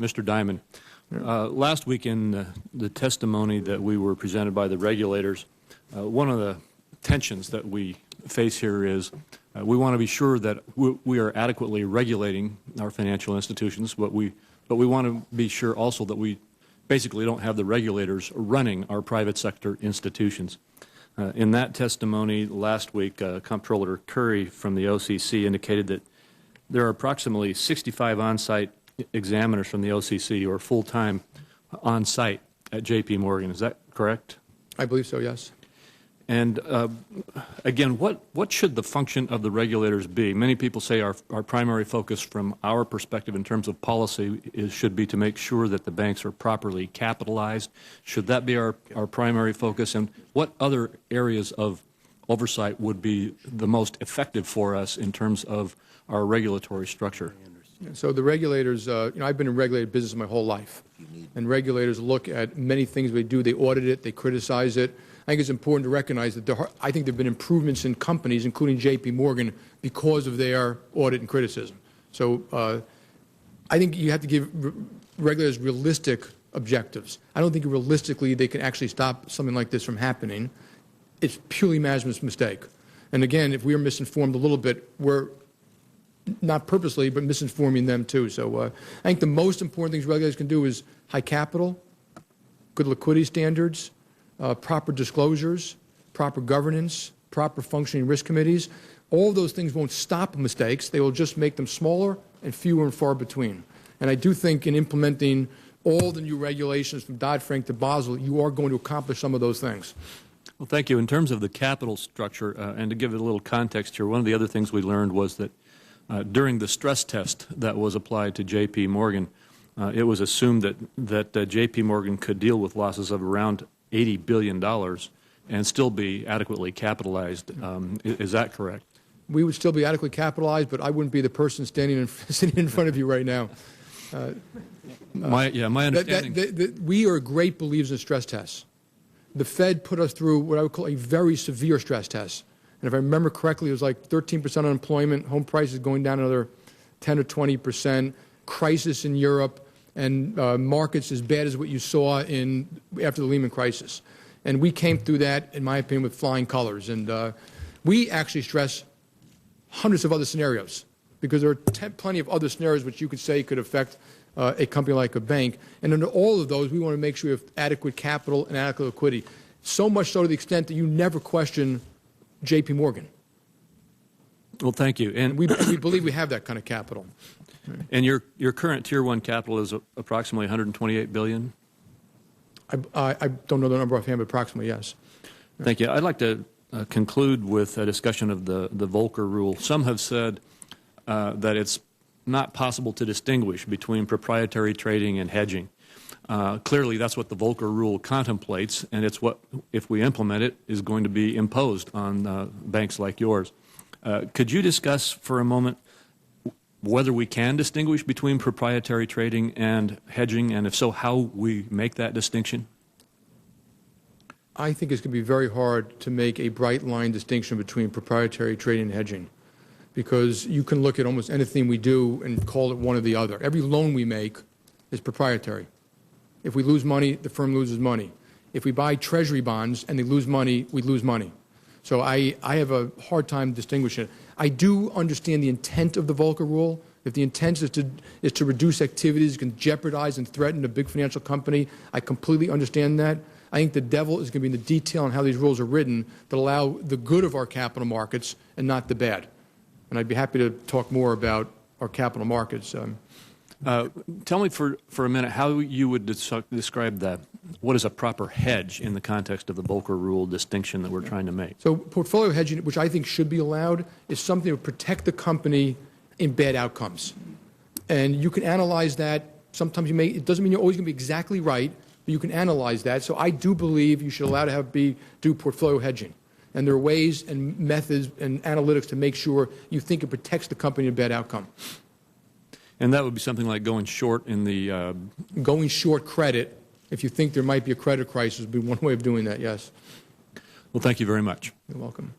Mr. Dimon, last week in the testimony that we were presented by the regulators, one of the tensions that we face here is we want to be sure that we are adequately regulating our financial institutions, but we want to be sure also that we basically don't have the regulators running our private sector institutions. In that testimony last week, Comptroller Curry from the OCC indicated that there are approximately 65 on-site examiners from the OCC who are full-time on-site at JPMorgan. Is that correct? I believe so, yes. And again, what should the function of the regulators be? Many people say our primary focus from our perspective in terms of policy should be to make sure that the banks are properly capitalized. Should that be our primary focus? And what other areas of oversight would be the most effective for us in terms of our regulatory structure? So the regulators, I've been in regulated business my whole life. And regulators look at many things we do. They audit it. They criticize it. I think it's important to recognize that I think there have been improvements in companies, including JPMorgan, because of their audit and criticism. So I think you have to give regulators realistic objectives. I don't think realistically they can actually stop something like this from happening. It's purely management's mistake. And again, if we are misinformed a little bit, we're not purposely, but misinforming them too. So I think the most important things regulators can do is high capital, good liquidity standards, proper disclosures, proper governance, proper functioning risk committees. All of those things won't stop mistakes. They will just make them smaller and fewer and far between. And I do think in implementing all the new regulations from Dodd-Frank to Basel, you are going to accomplish some of those things. Well, thank you. In terms of the capital structure, and to give it a little context here, one of the other things we learned was that during the stress test that was applied to JPMorgan, it was assumed that JPMorgan could deal with losses of around $80 billion and still be adequately capitalized. Is that correct? We would still be adequately capitalized, but I wouldn't be the person sitting in front of you right now. My understanding. We are great believers in stress tests. The Fed put us through what I would call a very severe stress test. And if I remember correctly, it was like 13% unemployment, home prices going down another 10 or 20%, crisis in Europe, and markets as bad as what you saw after the Lehman crisis. And we came through that, in my opinion, with flying colors. And we actually stress hundreds of other scenarios because there are plenty of other scenarios which you could say could affect a company like a bank. And under all of those, we want to make sure we have adequate capital and adequate liquidity. So much so to the extent that you never question JPMorgan. Well, thank you. And we believe we have that kind of capital. And your current Tier 1 capital is approximately $128 billion? I don't know the number offhand, but approximately, yes. Thank you. I'd like to conclude with a discussion of the Volcker Rule. Some have said that it's not possible to distinguish between proprietary trading and hedging. Clearly, that's what the Volcker Rule contemplates, and it's what, if we implement it, is going to be imposed on banks like yours. Could you discuss for a moment whether we can distinguish between proprietary trading and hedging, and if so, how we make that distinction? I think it's going to be very hard to make a bright line distinction between proprietary trading and hedging, because you can look at almost anything we do and call it one or the other. Every loan we make is proprietary. If we lose money, the firm loses money. If we buy treasury bonds and they lose money, we lose money. So I have a hard time distinguishing it. I do understand the intent of the Volcker Rule. If the intent is to reduce activities that can jeopardize and threaten a big financial company, I completely understand that. I think the devil is going to be in the detail on how these rules are written that allow the good of our capital markets and not the bad. And I'd be happy to talk more about our capital markets. Tell me for a minute how you would describe that. What is a proper hedge in the context of the Volcker Rule distinction that we're trying to make? So portfolio hedging, which I think should be allowed, is something to protect the company in bad outcomes. And you can analyze that. Sometimes it doesn't mean you're always going to be exactly right, but you can analyze that. So I do believe you should allow to do portfolio hedging. And there are ways and methods and analytics to make sure you think it protects the company in a bad outcome. And that would be something like going short in the... Going short credit, if you think there might be a credit crisis, would be one way of doing that, yes. Well, thank you very much. You're welcome.